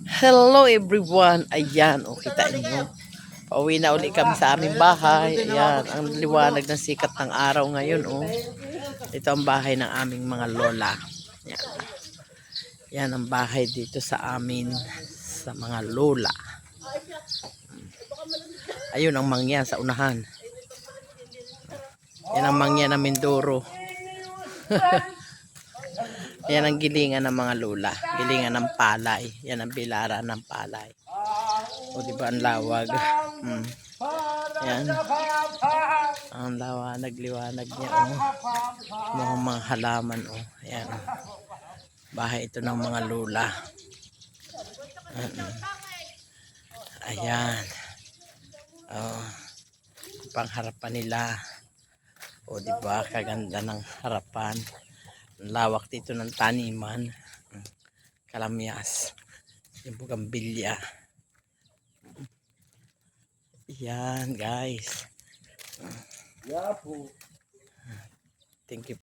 Hello everyone. Ayan, o kita nyo. Pauwi na uli kami sa aming bahay. Ayan, ang liwanag ng sikat ng araw ngayon. Oh. Ito ang bahay ng aming mga lola. Ayan. Yan ang bahay dito sa amin sa mga lola. Ayun ang mangyan sa unahan. Yan ang mangyan ng Mindoro. Yan ang gilingan ng mga lola. Gilingan ng palay. Yan ang bilaran ng palay. O diba ang lawag. Yan. Ang liwanag niya. Mga halaman. Ayan. Bahay ito ng mga lola. Ayan. Pangharapan nila. O diba kaganda ng harapan. Lawak dito ng taniman. Kalamyas. Yung bugambilya. Yan guys. Thank you.